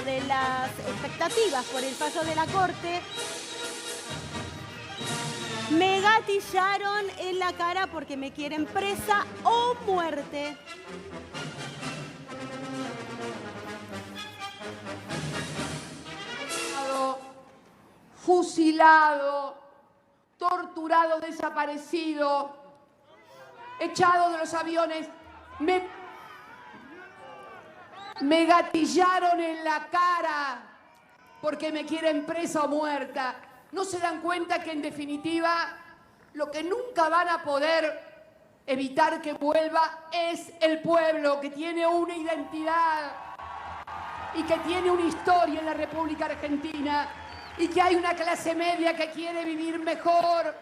de las expectativas por el fallo de la Corte, me gatillaron en la cara porque me quieren presa o muerte. Fusilado, torturado, desaparecido, echado de los aviones. Me gatillaron en la cara porque me quieren presa o muerta. ¿No se dan cuenta que en definitiva lo que nunca van a poder evitar que vuelva es el pueblo, que tiene una identidad y que tiene una historia en la República Argentina y que hay una clase media que quiere vivir mejor?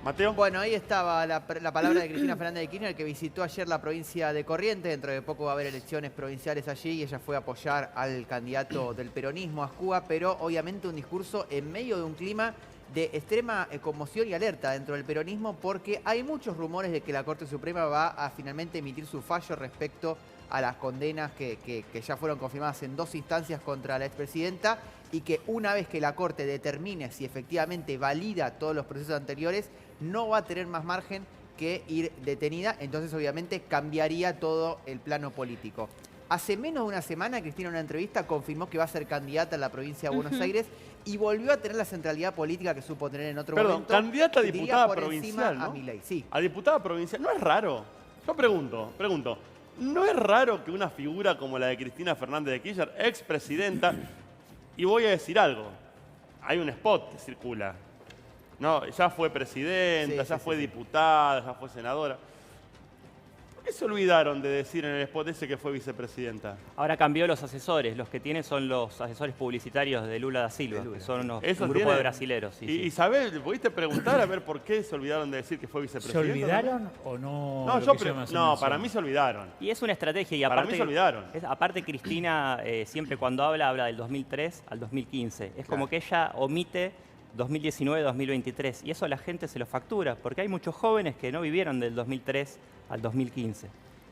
Mateo. Bueno, ahí estaba la palabra de Cristina Fernández de Kirchner, que visitó ayer la provincia de Corrientes. Dentro de poco va a haber elecciones provinciales allí y ella fue a apoyar al candidato del peronismo, Ascúa, pero obviamente un discurso en medio de un clima de extrema conmoción y alerta dentro del peronismo, porque hay muchos rumores de que la Corte Suprema va a finalmente emitir su fallo respecto a las condenas que ya fueron confirmadas en 2 instancias contra la expresidenta, y que una vez que la Corte determine si efectivamente valida todos los procesos anteriores, no va a tener más margen que ir detenida. Entonces obviamente cambiaría todo el plano político. Hace menos de una semana, Cristina en una entrevista confirmó que va a ser candidata a la provincia de Buenos Aires y volvió a tener la centralidad política que supo tener en otro momento. Candidata a diputada provincial, ¿no? A Milei, sí. A diputada provincial. ¿No es raro? Yo pregunto. ¿No es raro que una figura como la de Cristina Fernández de Kirchner, expresidenta, y voy a decir algo, hay un spot que circula, no, ya fue presidenta, ya fue diputada, ya fue senadora? ¿Por qué se olvidaron de decir en el spot ese que fue vicepresidenta? Ahora cambió los asesores. Los que tiene son los asesores publicitarios de Lula da Silva, que son un grupo de brasileros. Sí, y Isabel, ¿pudiste preguntar a ver por qué se olvidaron de decir que fue vicepresidenta? ¿Se olvidaron o no? No, para mí se olvidaron. Y es una estrategia. Y para mí se olvidaron. Aparte, Cristina siempre cuando habla del 2003 al 2015. Es como que ella omite 2019-2023. Y eso la gente se lo factura, porque hay muchos jóvenes que no vivieron del 2003 al 2015.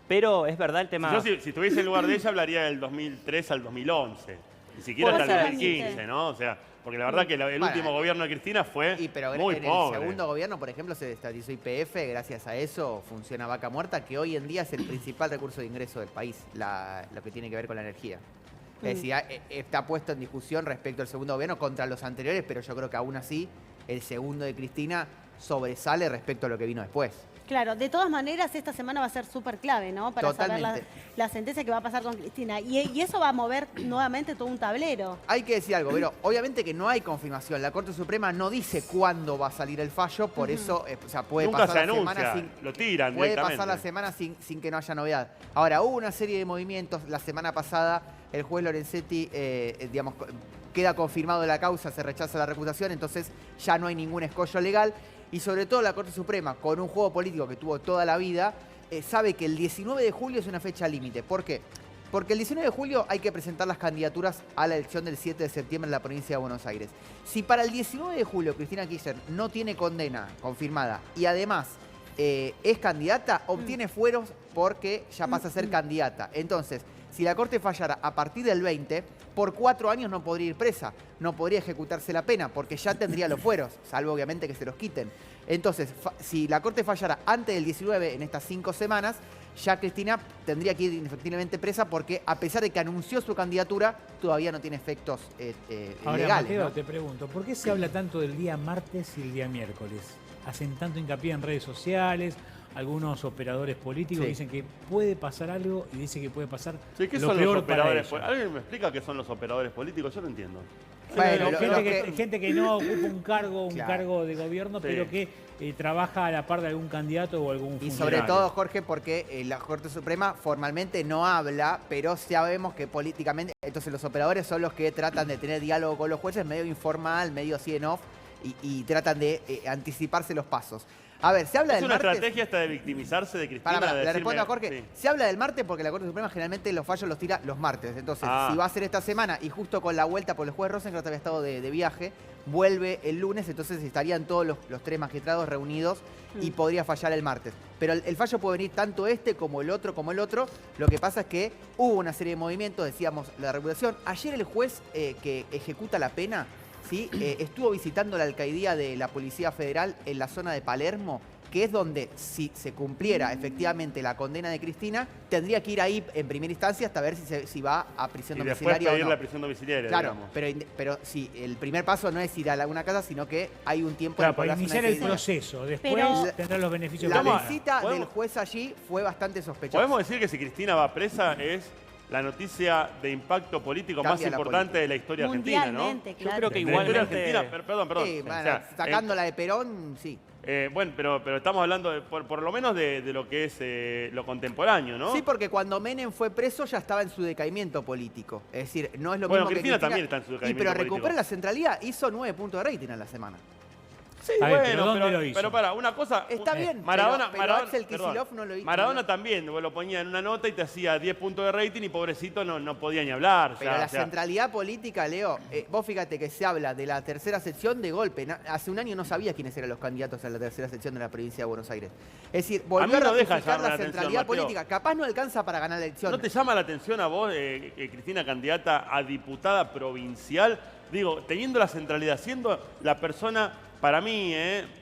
Pero es verdad el tema... Si estuviese en lugar de ella, hablaría del 2003 al 2011. Ni siquiera hasta el 2015, ¿no? O sea, porque la verdad que el último gobierno de Cristina fue muy pobre. En el segundo gobierno, por ejemplo, se estatizó YPF. Gracias a eso funciona Vaca Muerta, que hoy en día es el principal recurso de ingreso del país, lo que tiene que ver con la energía. Es decir, está puesto en discusión respecto al segundo gobierno contra los anteriores, pero yo creo que aún así el segundo de Cristina sobresale respecto a lo que vino después. Claro, de todas maneras esta semana va a ser súper clave, ¿no? Para saber la sentencia que va a pasar con Cristina. Y eso va a mover nuevamente todo un tablero. Hay que decir algo, pero obviamente que no hay confirmación. La Corte Suprema no dice cuándo va a salir el fallo, por eso puede Nunca pasar se la semana anuncia, lo tiran puede directamente. pasar la semana sin que no haya novedad. Ahora, hubo una serie de movimientos. La semana pasada el juez Lorenzetti, queda confirmado la causa, se rechaza la recutación, entonces ya no hay ningún escollo legal. Y sobre todo la Corte Suprema, con un juego político que tuvo toda la vida, sabe que el 19 de julio es una fecha límite. ¿Por qué? Porque el 19 de julio hay que presentar las candidaturas a la elección del 7 de septiembre en la provincia de Buenos Aires. Si para el 19 de julio Cristina Kirchner no tiene condena confirmada y además es candidata, obtiene fueros porque ya pasa a ser candidata. Entonces, si la Corte fallara a partir del 20, por 4 años no podría ir presa, no podría ejecutarse la pena, porque ya tendría los fueros, salvo obviamente que se los quiten. Entonces, si la Corte fallara antes del 19, en estas 5 semanas, ya Cristina tendría que ir indefectiblemente presa, porque a pesar de que anunció su candidatura, todavía no tiene efectos Ahora, legales. Mateo, ¿no? te pregunto, ¿por qué se habla tanto del día martes y el día miércoles? Hacen tanto hincapié en redes sociales. Algunos operadores políticos dicen que puede pasar algo y dicen que puede pasar ¿qué lo son peor los operadores para ellos? ¿Alguien me explica qué son los operadores políticos? Yo no entiendo. Bueno, gente que no ocupa un cargo de gobierno, pero que trabaja a la par de algún candidato o algún funcionario. Y sobre todo, Jorge, porque la Corte Suprema formalmente no habla, pero sabemos que políticamente, entonces los operadores son los que tratan de tener diálogo con los jueces, medio informal, medio así en off, y tratan de anticiparse los pasos. A ver, se habla ¿Es del una martes... estrategia esta de victimizarse de Cristina? Pará, de le decirme- respondo a Jorge. Sí. Se habla del martes porque la Corte Suprema generalmente los fallos los tira los martes. Entonces, si va a ser esta semana y justo con la vuelta por el juez Rosencrantz había estado de viaje, vuelve el lunes, entonces estarían todos los tres magistrados reunidos y podría fallar el martes. Pero el fallo puede venir tanto este como el otro, Lo que pasa es que hubo una serie de movimientos, decíamos, la regulación. Ayer el juez que ejecuta la pena, ¿sí? Estuvo visitando la alcaidía de la Policía Federal en la zona de Palermo, que es donde, si se cumpliera efectivamente la condena de Cristina, tendría que ir ahí en primera instancia hasta ver si va a prisión Y después domiciliaria pedir o no. la prisión domiciliaria, Claro, digamos. pero sí, el primer paso no es ir a alguna casa, sino que hay un tiempo Claro, de para población iniciar el alcaidía. proceso, después Pero- tendrá los beneficios. La políticos. visita del ¿Podemos? juez allí fue bastante sospechosa. Podemos decir que si Cristina va presa es la noticia de impacto político Cambia más la importante política. de la historia argentina, ¿no? Mundialmente, Yo claro. creo que De la historia igualmente... argentina, perdón. Sí, O bueno, sea, sacándola de Perón, sí. bueno, pero estamos hablando por lo menos de lo que es lo contemporáneo, ¿no? Sí, porque cuando Menem fue preso ya estaba en su decaimiento político. Es decir, no es lo Bueno, mismo Cristina que Cristina. también está en su decaimiento pero político. recupera la centralidad, hizo 9 puntos de rating en la semana. Sí, A ver, pero ¿dónde lo hizo? pero para, una cosa... Está bien, Maradona, pero Axel Kicillof no lo hizo. Maradona también, vos lo ponía en una nota y te hacía 10 puntos de rating y pobrecito no podía ni hablar. Pero la centralidad política, Leo, vos fíjate que se habla de la tercera sección de golpe. Hace un año no sabía quiénes eran los candidatos a la tercera sección de la provincia de Buenos Aires. Es decir, volvió A mí a no deja ratificar llamar la la atención, centralidad Mateo. política. Capaz no alcanza para ganar la elección. ¿No te llama la atención a vos, Cristina, candidata a diputada provincial? Digo, teniendo la centralidad, siendo la persona, para mí,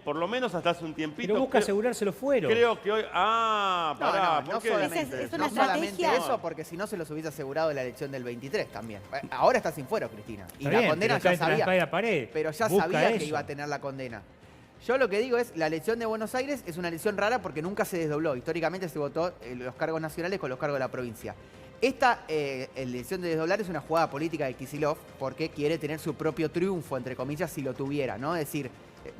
por lo menos hasta hace un tiempito... Pero busca asegurarse los fueros. Creo que hoy... No, pará, no ¿por qué? solamente, Es una no solamente estrategia. eso, porque si no se los hubiese asegurado en la elección del 23 también. Ahora está sin fuero, Cristina. Y Está la bien, condena pero ya está entre la espada y sabía. la pared. Pero ya Busca sabía que eso. iba a tener la condena. Yo lo que digo es, la elección de Buenos Aires es una elección rara porque nunca se desdobló. Históricamente se votó los cargos nacionales con los cargos de la provincia. Esta elección de desdoblar es una jugada política de Kicillof porque quiere tener su propio triunfo, entre comillas, si lo tuviera, ¿no? Es decir,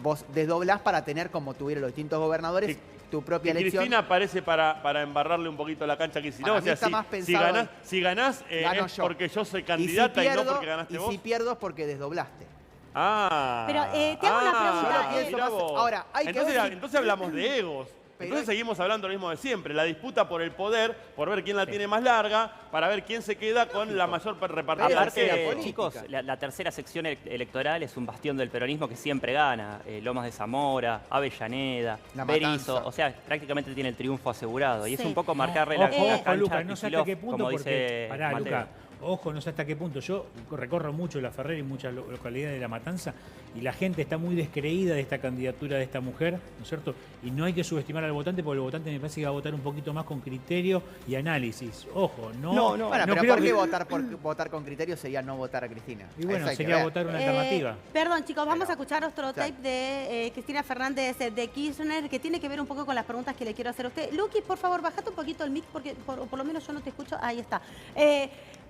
vos desdoblás para tener, como tuvieron los distintos gobernadores, tu propia Y elección. Cristina parece para embarrarle un poquito la cancha a Kicillof. Para mí está más pensado si ganás gano es yo. porque yo soy Y si candidata y, pierdo, no porque ganaste vos. si pierdo es porque desdoblaste. Pero, te hago una pregunta, yo lo pienso mirá más- vos. ahora, hay que entonces, ver si- entonces hablamos de egos. Pero Entonces hay- seguimos hablando lo mismo de siempre, la disputa por el poder, por ver quién la tiene más larga, para ver quién se queda con la mayor repartición. Pero Aparte, la política. chicos, la tercera sección electoral es un bastión del peronismo que siempre gana. Lomas de Zamora, Avellaneda, La Berizo. Matanza. O sea, prácticamente tiene el triunfo asegurado. Y es Sí. un poco marcarle la, Ojo, la ojo, cancha Luca, a no sé hasta Kicillof, qué punto, como porque... dice Pará, Mateo. Luca, ojo, no sé hasta qué punto. Yo recorro mucho La Ferrera y muchas localidades de La Matanza y la gente está muy descreída de esta candidatura de esta mujer, ¿no es cierto? Y no hay que subestimar al votante porque el votante me parece que va a votar un poquito más con criterio y análisis. Ojo, No, Bueno, no pero creo ¿por qué que- votar con criterio sería no votar a Cristina? Y bueno, Eso hay que sería ver. votar una alternativa. Perdón, chicos, vamos Pero- a escuchar otro Claro. tape de Cristina Fernández de Kirchner que tiene que ver un poco con las preguntas que le quiero hacer a usted. Luqui, por favor, bajate un poquito el mic porque por lo menos yo no te escucho. Ahí está.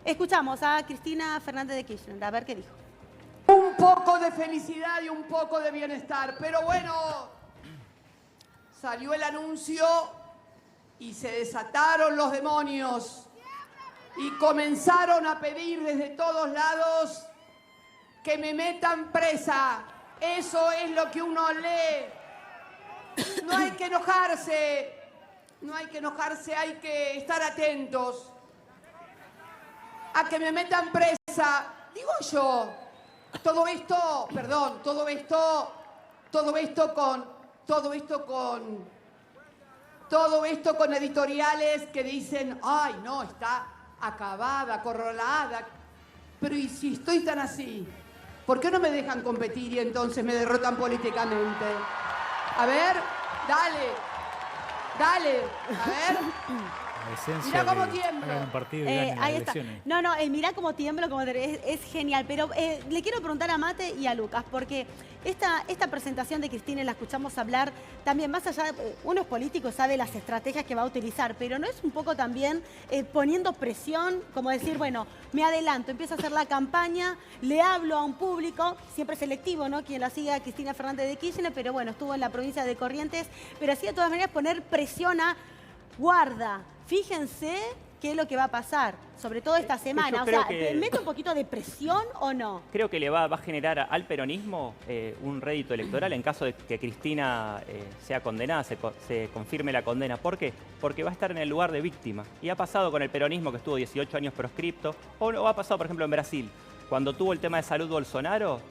Escuchamos a Cristina Fernández de Kirchner, a ver qué dijo. Un poco de felicidad y un poco de bienestar. Pero bueno, salió el anuncio y se desataron los demonios y comenzaron a pedir desde todos lados que me metan presa. Eso es lo que uno lee. No hay que enojarse, no hay que enojarse, hay que estar atentos a que me metan presa. Digo yo, todo esto con editoriales que dicen, ay, no, está acabada, acorralada. Pero ¿y si estoy tan así? ¿Por qué no me dejan competir y entonces me derrotan políticamente? A ver, dale, a ver. La esencia Mirá cómo de tiembla. hagan un partido y ganen las Ahí está. elecciones. No, mirá cómo tiemblo, es genial. Pero le quiero preguntar a Mate y a Lucas, porque esta presentación de Cristina la escuchamos hablar también, más allá de, uno es político, sabe las estrategias que va a utilizar, pero no es un poco también poniendo presión, como decir, bueno, me adelanto, empiezo a hacer la campaña, le hablo a un público, siempre selectivo, ¿no? Quien la siga, Cristina Fernández de Kirchner, pero bueno, estuvo en la provincia de Corrientes, pero así de todas maneras poner presión a guarda. Fíjense qué es lo que va a pasar, sobre todo esta semana. yo O creo sea, que- ¿mete un poquito de presión o no? Creo que le va a generar al peronismo un rédito electoral en caso de que Cristina sea condenada, se confirme la condena. ¿Por qué? Porque va a estar en el lugar de víctima. Y ha pasado con el peronismo, que estuvo 18 años proscripto, o ha pasado, por ejemplo, en Brasil, cuando tuvo el tema de salud Bolsonaro.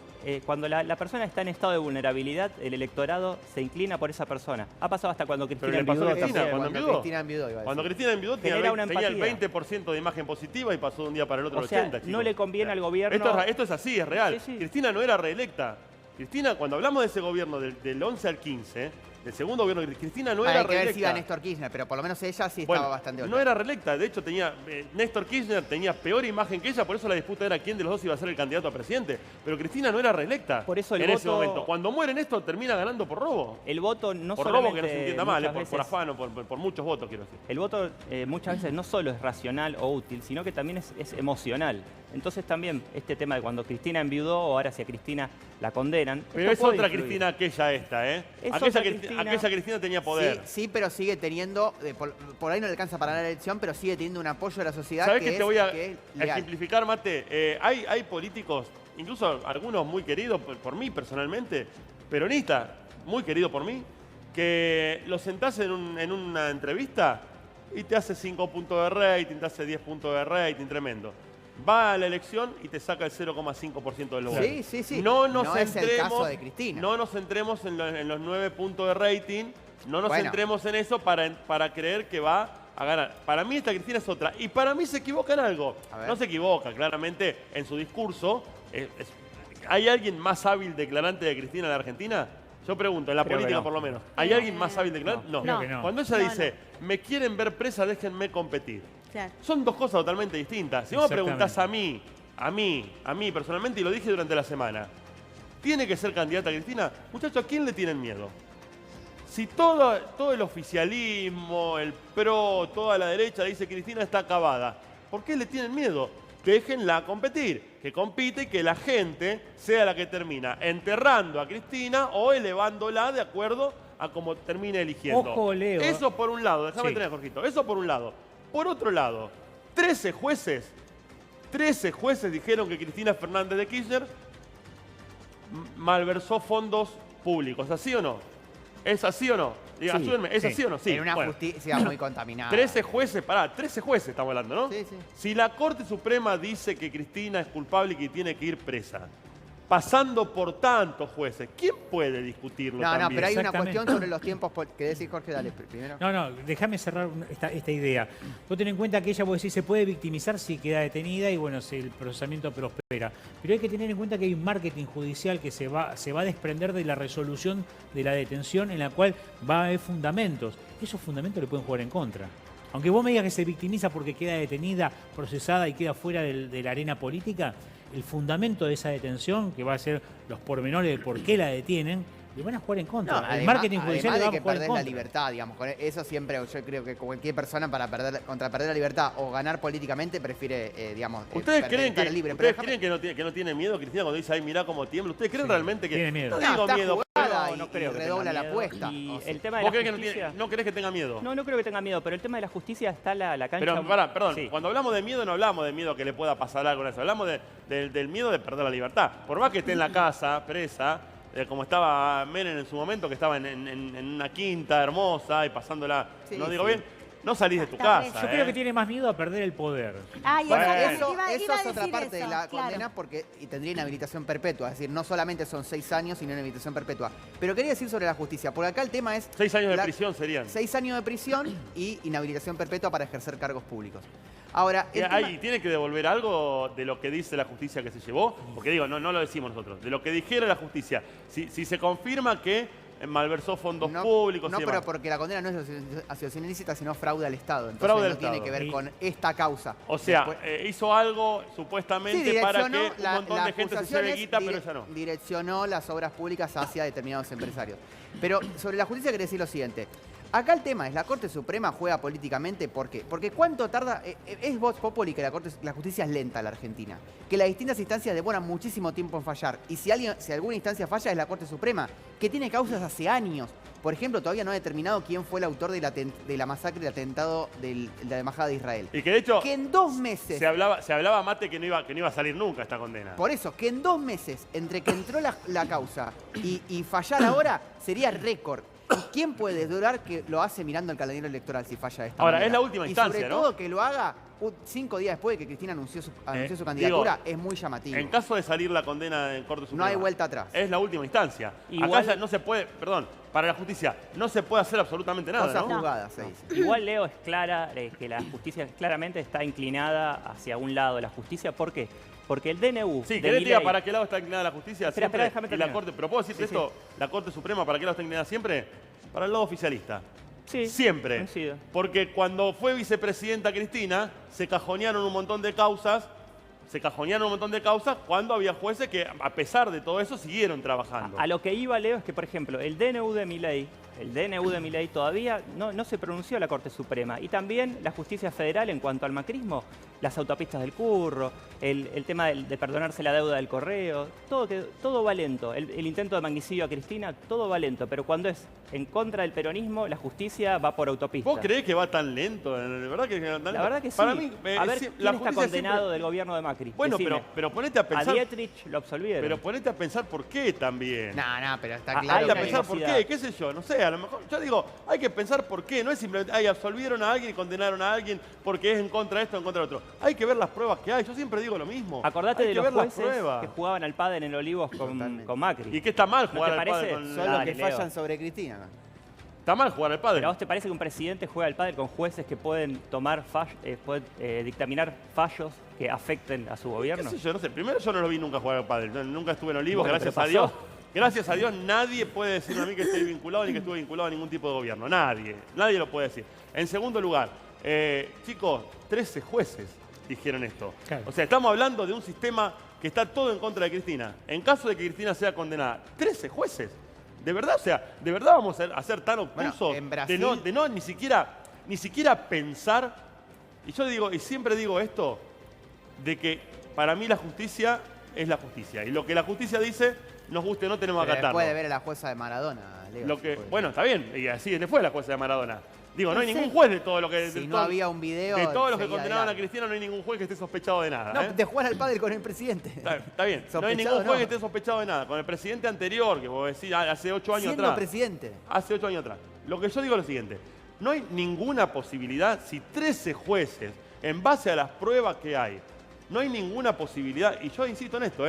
Cuando la persona está en estado de vulnerabilidad, el electorado se inclina por esa persona. Ha pasado hasta cuando Cristina le pasó a enviudó Cristina, también. cuando Cuando enviudó. Cristina enviudó, iba a Cuando decir. Cristina enviudó tenía Genera una tenía el empatía. 20% de imagen positiva y pasó de un día para el otro O al sea, 80, chicos. no le conviene al gobierno... Esto es así, es real. Sí, sí. Cristina no era reelecta. Cristina, cuando hablamos de ese gobierno del 11 al 15, del segundo gobierno, Cristina no era Hay que ver si iba reelecta. Néstor Kirchner, pero por lo menos ella sí Bueno, estaba bastante no era reelecta, de hecho tenía Néstor Kirchner tenía peor imagen que ella, por eso la disputa era quién de los dos iba a ser el candidato a presidente. Pero Cristina no era reelecta Por eso el en ese voto- momento. Cuando muere Néstor termina ganando por robo. El voto no Por solamente... robo que no se entienda mal, muchas por veces- afán o por muchos votos, quiero decir. El voto muchas veces no solo es racional o útil, sino que también es emocional. Entonces también este tema de cuando Cristina enviudó o ahora si a Cristina la condenan... Pero esto es puede otra influir. Cristina aquella esta, ¿eh? Es Aquella, otra Cristina. aquella Cristina tenía poder. Sí, sí, pero sigue teniendo, por ahí no le alcanza para ganar la elección, pero sigue teniendo un apoyo de la sociedad ¿Sabés que que te voy a que es leal. ejemplificar, Mate? Hay políticos, incluso algunos muy queridos por mí personalmente, peronistas, muy queridos por mí, que los sentás en una entrevista y te hace 5 puntos de rating, te hace 10 puntos de rating, tremendo. Va a la elección y te saca el 0,5% del lugar. Sí, sí, sí. No nos No es el centremos, caso de Cristina. No nos centremos en los 9 puntos de rating, no nos Bueno. centremos en eso para creer que va a ganar. Para mí esta Cristina es otra. Y para mí se equivoca en algo. A ver. No se equivoca, claramente en su discurso. ¿Hay alguien más hábil declarante de Cristina en la Argentina? Yo pregunto, en la Creo que política no. por lo menos. ¿Hay alguien más hábil declarante? No. Creo que no. Cuando ella No, dice, me quieren ver presa, déjenme competir. Claro. Son dos cosas totalmente distintas. Si vos me Exactamente. preguntás a mí personalmente, y lo dije durante la semana, ¿tiene que ser candidata Cristina? Muchachos, ¿a quién le tienen miedo? Si todo el oficialismo, el PRO, toda la derecha dice que Cristina está acabada, ¿por qué le tienen miedo? Déjenla competir, que compite y que la gente sea la que termina enterrando a Cristina o elevándola de acuerdo a cómo termine eligiendo. Ojo, Leo. Eso por un lado, déjame Sí. tener, Jorgito, eso por un lado. Por otro lado, 13 jueces dijeron que Cristina Fernández de Kirchner malversó fondos públicos. ¿Así o no? ¿Es así o no? Diga, Sí, ayúdenme, ¿es sí. así o no? Sí. En una Bueno, justicia muy contaminada. 13 jueces, 13 jueces estamos hablando, ¿no? Sí, sí. Si la Corte Suprema dice que Cristina es culpable y que tiene que ir presa, pasando por tantos jueces, ¿quién puede discutirlo No, no, también? pero hay una Exactamente. cuestión sobre los tiempos. ¿Qué decís, Jorge? Dale primero. No, déjame cerrar esta idea. Vos ten en cuenta que ella, vos decís, se puede victimizar si queda detenida y bueno, si el procesamiento prospera. Pero hay que tener en cuenta que hay un marketing judicial que se va a desprender de la resolución de la detención en la cual va a haber fundamentos. Esos fundamentos le pueden jugar en contra. Aunque vos me digas que se victimiza porque queda detenida, procesada y queda fuera de la arena política, el fundamento de esa detención, que va a ser los pormenores de por qué la detienen, le van a jugar en contra. El marketing judicial le va además de a que jugar en perdés la contra. libertad, digamos. Con eso siempre, yo creo que cualquier persona contra perder la libertad o ganar políticamente prefiere, digamos, ¿Ustedes creen, estar que, libre. ustedes Pero creen que no tiene miedo Cristina cuando dice, ay, mirá cómo tiembla? ¿Ustedes creen Sí, realmente que...? tiene miedo. No No, digo está miedo. jugada No y creo que redobla tenga la miedo. apuesta. Y O sea, el tema de ¿Vos la crees que justicia... no querés que tenga miedo? No creo que tenga miedo, pero el tema de la justicia está la cancha... Pero, perdón, Sí. cuando hablamos de miedo no hablamos de miedo que le pueda pasar algo con eso, hablamos del miedo de perder la libertad. Por más que esté en la casa, presa, como estaba Menem en su momento, que estaba en una quinta hermosa y pasándola, Sí, no digo sí. bien, no salís de tu Está casa. Yo creo que tiene más miedo a perder el poder. Ay, Bueno, Eso iba es a otra decir parte de eso, la claro. condena porque tendría inhabilitación perpetua. Es decir, no solamente son 6 años, sino inhabilitación perpetua. Pero quería decir sobre la justicia, porque acá el tema es 6 años de la- prisión serían. 6 años de prisión y inhabilitación perpetua para ejercer cargos públicos. Ahora, el tema- ¿Y tiene que devolver algo de lo que dice la justicia que se llevó? Porque digo, no lo decimos nosotros, de lo que dijera la justicia. Si se confirma que malversó fondos públicos no, y demás. pero porque la condena no es asociación ilícita, sino fraude al Estado. Entonces Fraude al no tiene Estado. que ver Y- con esta causa. O sea, Después- hizo algo supuestamente para que direccionó un montón de gente se acusación lleve es guita, pero ella no. Direccionó las obras públicas hacia determinados empresarios. Pero sobre la justicia quería decir lo siguiente. Acá el tema es, la Corte Suprema juega políticamente, ¿por qué? Porque ¿cuánto tarda? Es vox populi que la justicia es lenta en la Argentina. Que las distintas instancias demoran muchísimo tiempo en fallar. Y si alguna instancia falla es la Corte Suprema, que tiene causas hace años. Por ejemplo, todavía no ha determinado quién fue el autor de la masacre y el atentado de la Embajada de Israel. Y que de hecho, Que en 2 meses... se hablaba, Mate, que no iba a salir nunca esta condena. Por eso, que en 2 meses, entre que entró la causa y fallar ahora, sería récord. ¿Y quién puede durar que lo hace mirando el calendario electoral si falla de esta Ahora, manera? es la última instancia, y sobre ¿no? todo que lo haga 5 días después de que Cristina anunció su candidatura, es muy llamativo. En caso de salir la condena en Corte Suprema, No hay vuelta atrás. Es la última instancia. Igual- Acá ya no se puede, perdón, para la justicia, no se puede hacer absolutamente nada, Cosas ¿no? juzgadas, se dice. Igual, Leo, es clara que la justicia claramente está inclinada hacia un lado. La justicia, ¿por qué? Porque el DNU Sí, de ¿querés que diga Milei- para qué lado está inclinada la justicia? Espera, Siempre. déjame Y la terminar. Corte, pero ¿puedo decirte Sí, esto? La Corte Suprema, ¿para qué lado está inclinada siempre? Para el lado oficialista. Sí, Siempre. coincido. Porque cuando fue vicepresidenta Cristina, se cajonearon un montón de causas cuando había jueces que, a pesar de todo eso, siguieron trabajando. A lo que iba, Leo, es que, por ejemplo, el DNU de Milei todavía no se pronunció a la Corte Suprema. Y también la justicia federal en cuanto al macrismo, las autopistas del Curro, el tema de perdonarse la deuda del correo, todo va lento. El intento de magnicidio a Cristina, todo va lento. Pero cuando es en contra del peronismo, la justicia va por autopista. ¿Vos creés que va tan lento? ¿De verdad que va tan lento? La verdad que sí. Para mí, a ver, sí, ¿quién la está justicia condenado siempre- del gobierno de Macri? Bueno, Decime. pero ponete a A pensar... Dietrich lo absolvieron. Pero ponete a pensar por qué también. No, pero está Ah, claro Hay que hay pensar por velocidad. qué, qué sé yo, no sé, a lo mejor, yo digo, hay que pensar por qué, no es simplemente, absolvieron a alguien y condenaron a alguien porque es en contra de esto o en contra de otro. Hay que ver las pruebas que hay, yo siempre digo lo mismo. Acordate Hay de que los ver las jueces pruebas. que jugaban al pádel en Olivos Totalmente. con Macri. Y que está mal ¿No jugar te al pádel parece? con... Son los Dale, que Leo. fallan sobre Cristina. Está mal jugar al pádel. ¿Pero a vos te parece que un presidente juega al pádel con jueces que pueden dictaminar fallos que afecten a su ¿Qué gobierno? sé yo? No sé, primero yo no lo vi nunca jugar al pádel, yo nunca estuve en Olivos, Bueno, gracias pero a Dios. pasó. Gracias a Dios nadie puede decirme a mí que estoy vinculado ni que estuve vinculado a ningún tipo de gobierno. Nadie lo puede decir. En segundo lugar, chicos, 13 jueces dijeron esto. Claro. O sea, estamos hablando de un sistema que está todo en contra de Cristina. En caso de que Cristina sea condenada, 13 jueces. ¿De verdad? O sea, ¿de verdad vamos a ser tan obtusos Bueno, en Brasil- de no ni siquiera pensar? Y yo digo, y siempre digo esto, de que para mí la justicia es la justicia. Y lo que la justicia dice, nos guste o no, tenemos que Pero acatarlo. después de ver a la jueza de Maradona, Leo. Lo que, pues. bueno, está bien, y así fue la jueza de Maradona. Digo, no hay Sí. ningún juez de todo lo que... Si de no todo- había un video, de todos los que seguía condenaban a adelante. Cristina, no hay ningún juez que esté sospechado de nada. No, ¿eh? de jugar al pádel con el presidente. Está bien, no hay Sospechado ningún juez no. que esté sospechado de nada. Con el presidente anterior, que vos decís, hace 8 años Siendo atrás. presidente. Hace 8 años atrás. Lo que yo digo es lo siguiente. No hay ninguna posibilidad, si 13 jueces, en base a las pruebas que hay, no hay ninguna posibilidad, y yo insisto en esto,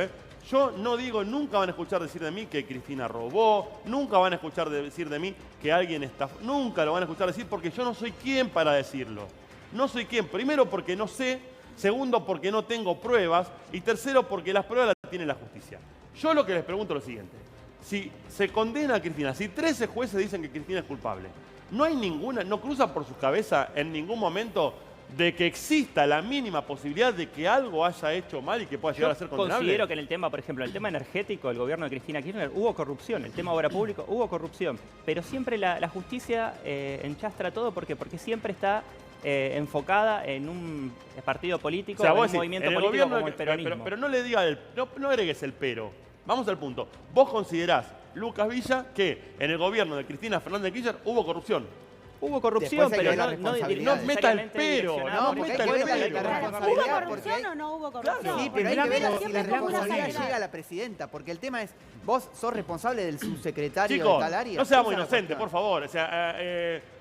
yo no digo, nunca van a escuchar decir de mí que Cristina robó, nunca van a escuchar decir de mí que alguien está... Nunca lo van a escuchar decir porque yo no soy quien para decirlo. No soy quien. Primero porque no sé, segundo porque no tengo pruebas y tercero porque las pruebas las tiene la justicia. Yo lo que les pregunto es lo siguiente. Si se condena a Cristina, si 13 jueces dicen que Cristina es culpable, no hay ninguna, no cruza por su cabeza en ningún momento de que exista la mínima posibilidad de que algo haya hecho mal y que pueda llegar a ser condenable. Considero que en el tema, por ejemplo, el tema energético, el gobierno de Cristina Kirchner, hubo corrupción. El tema obra pública, hubo corrupción. Pero siempre la justicia enchastra todo. ¿Por qué? Porque siempre está enfocada en un partido político, O sea, en vos un decís, movimiento en el político gobierno como el peronismo. pero no le diga no agregues el pero. Vamos al punto. Vos considerás, Lucas Villa, que en el gobierno de Cristina Fernández de Kirchner hubo corrupción. Hubo corrupción, Después hay que pero ver no, las no, responsabilidades. no No meta el necesariamente pero, direccionado. no porque meta hay el que ver la pero. responsabilidad. ¿Hubo porque corrupción hay- o no hubo corrupción? Sí, pero hay que ver Pero si siempre la es como una responsabilidad salvedad. llega a la presidenta, porque el tema es, vos sos responsable del subsecretario de Chicos, tal área. no seamos Esa es la inocentes, cuestión. por favor. O sea,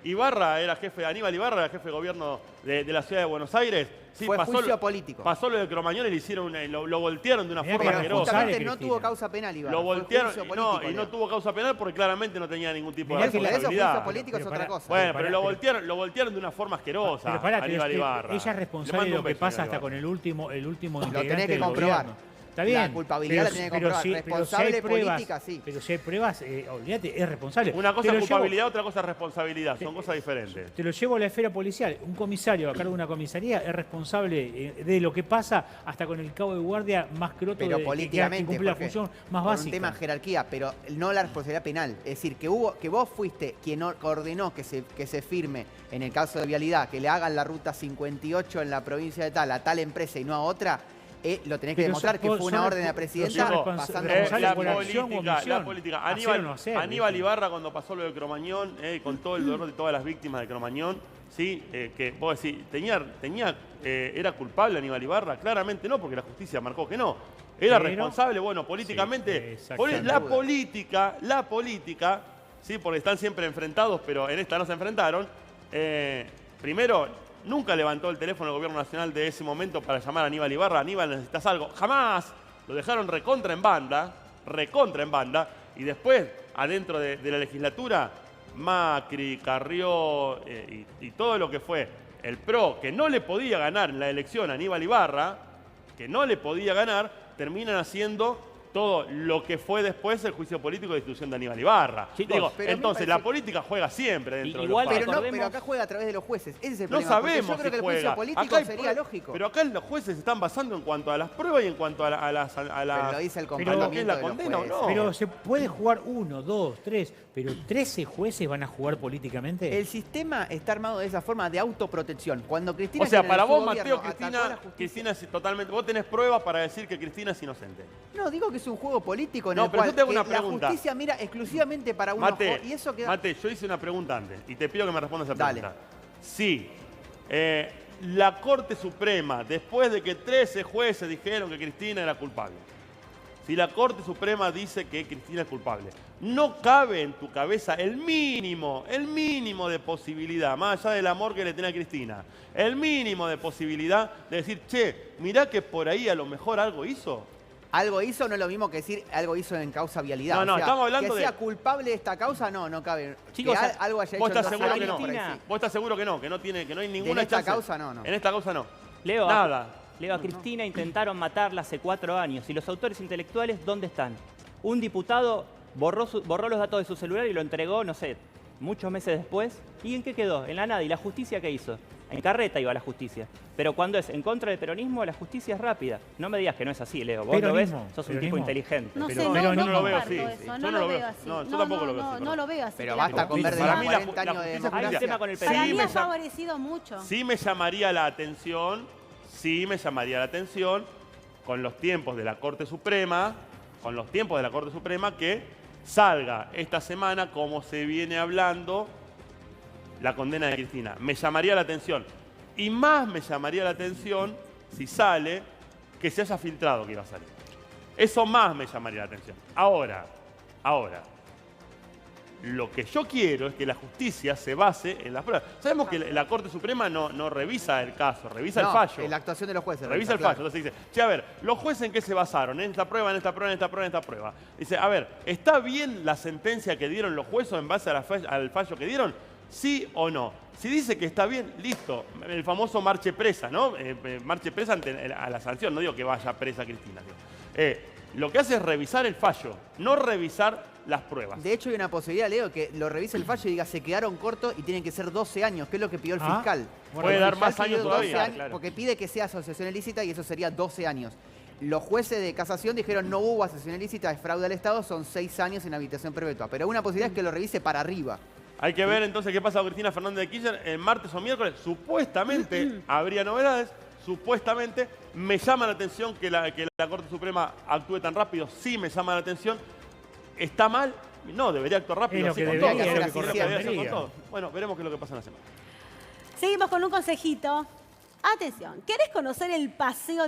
Ibarra era jefe, Aníbal Ibarra era jefe de gobierno de la ciudad de Buenos Aires. Sí, Fue pasó juicio lo- político. Pasó lo de Cromañón y le hicieron, lo voltearon de una Mirá forma que Pero asquerosa. responsable justamente no Cristina. tuvo causa penal, Iván. Lo Fue voltearon juicio y político, no Leo. tuvo causa penal porque claramente no tenía ningún tipo Mirá de que la- Por eso responsabilidad. juicio político es Pero otra pará. cosa. Bueno, Pero pero pará, lo voltearon de una forma asquerosa. Pero pará, pero Aníbal es que Ibarra. ella es Le responsable mando de un lo que beso, pasa Aníbal hasta con el último tenés integrante que del comprobar. gobierno. Está bien. La culpabilidad la tiene que comprobar. Responsable política, sí. Pero si hay pruebas, olvídate, es responsable. Una cosa Te es lo culpabilidad, otra cosa es responsabilidad. Son cosas diferentes. Te lo llevo a la esfera policial. Un comisario a cargo de una comisaría es responsable de lo que pasa hasta con el cabo de guardia más croto Pero que políticamente, cumple la porque función más por básica. un tema de jerarquía, pero no la responsabilidad penal. Es decir, que vos fuiste quien ordenó que se firme, en el caso de vialidad, que le hagan la ruta 58 en la provincia de tal a tal empresa y no a otra, lo tenés que demostrar que fue una orden de la presidenta pasando la por acción o omisión. política. Hacer o no hacer, Aníbal ¿viste? Ibarra, cuando pasó lo de Cromañón, con todo el dolor de todas las víctimas de Cromañón, ¿sí? Que vos decís, ¿era culpable Aníbal Ibarra? Claramente no, porque la justicia marcó que no. ¿Era responsable? Bueno, políticamente. La política, ¿sí? Porque están siempre enfrentados, pero en esta no se enfrentaron. Primero, nunca levantó el teléfono el gobierno nacional de ese momento para llamar a Aníbal Ibarra. Aníbal, necesitas algo. Jamás. Lo dejaron recontra en banda. Y después, adentro de la legislatura, Macri, Carrió y todo lo que fue el PRO, que no le podía ganar en la elección a Aníbal Ibarra, terminan haciendo todo lo que fue después el juicio político de destitución de Aníbal Ibarra. Chicos, Entonces, la política juega siempre dentro igual de los Pero, pactos. pero acá juega a través de los jueces. Ese es el No problema. porque sabemos yo creo que el si juega. juicio político Acá hay sería lógico. Pero acá los jueces se están basando en cuanto a las pruebas y en cuanto a la Pero lo dice el lo que es comportamiento la de los condena o jueces. no. Pero se puede jugar 1, 2, 3, pero 13 jueces van a jugar políticamente. El sistema está armado de esa forma de autoprotección. Cuando Cristina... O sea, en para su vos, gobierno Mateo, atacó a la justicia- Cristina es totalmente... Vos tenés pruebas para decir que Cristina es inocente. No, digo que es un juego político en No, el pero cual yo te hago una la pregunta. justicia mira exclusivamente para un ojo y eso queda... Mate, yo hice una pregunta antes y te pido que me respondas esa Dale. pregunta. Sí, la Corte Suprema, después de que 13 jueces dijeron que Cristina era culpable, si la Corte Suprema dice que Cristina es culpable, no cabe en tu cabeza el mínimo de posibilidad, más allá del amor que le tiene a Cristina, el mínimo de posibilidad de decir, che, mirá que por ahí a lo mejor algo hizo. Algo hizo no es lo mismo que decir algo hizo en causa vialidad. No, O sea, estamos hablando que sea de... culpable de esta causa, no cabe. Chicos, que algo haya hecho ¿Vos estás en seguro que otra no? Cristina. ¿Vos estás seguro que no? Que no hay ninguna En esta chance. causa no. En esta causa no. Leo, Nada. Leo, a Cristina intentaron matarla hace 4 años. ¿Y los autores intelectuales dónde están? Un diputado borró los datos de su celular y lo entregó, no sé, muchos meses después. ¿Y en qué quedó? En la nada. ¿Y la justicia qué hizo? En carreta iba la justicia. Pero cuando es en contra del peronismo, la justicia es rápida. No me digas que no es así, Leo. Vos lo ves, sos un tipo inteligente. No sé, pero no no lo veo comparto así. eso, Yo no lo veo así. No, yo tampoco lo veo así, No lo veo así. Pero que la basta con ver de Para los mí 40 la años de justicia- Hay un tema con el Para peronismo. mí ha favorecido mucho. Sí me llamaría la atención, con los tiempos de la Corte Suprema, que salga esta semana, como se viene hablando, la condena de Cristina. Me llamaría la atención. Y más me llamaría la atención si sale que se haya filtrado que iba a salir. Eso más me llamaría la atención. Ahora, lo que yo quiero es que la justicia se base en las pruebas. Sabemos que la Corte Suprema no revisa el caso, revisa el fallo. La actuación de los jueces. Revisa el fallo. Entonces dice, che, a ver, los jueces en qué se basaron, en esta prueba, en esta prueba, en esta prueba, en esta prueba. Dice, a ver, ¿está bien la sentencia que dieron los jueces en base al fallo que dieron? ¿Sí o no? Si dice que está bien, listo. El famoso marche presa, ¿no? Marche presa a la sanción. No digo que vaya presa Cristina. Lo que hace es revisar el fallo, no revisar las pruebas. De hecho, hay una posibilidad, Leo, que lo revise el fallo y diga se quedaron cortos y tienen que ser 12 años, que es lo que pidió el fiscal. Puede El dar fiscal más años pidió 12 todavía, años, claro. porque pide que sea asociación ilícita y eso sería 12 años. Los jueces de casación dijeron no hubo asociación ilícita, es fraude al Estado, son 6 años en habitación perpetua. Pero una posibilidad es que lo revise para arriba. Hay que ver entonces qué pasa con Cristina Fernández de Kirchner el martes o miércoles. Supuestamente habría novedades. Supuestamente me llama la atención que la Corte Suprema actúe tan rápido. Sí me llama la atención. ¿Está mal? No, debería actuar rápido. Es lo así que con debería, todo. es lo que Así correspondería. debería hacer con todo. Bueno, veremos qué es lo que pasa en la semana. Seguimos con un consejito. Atención, ¿querés conocer el paseo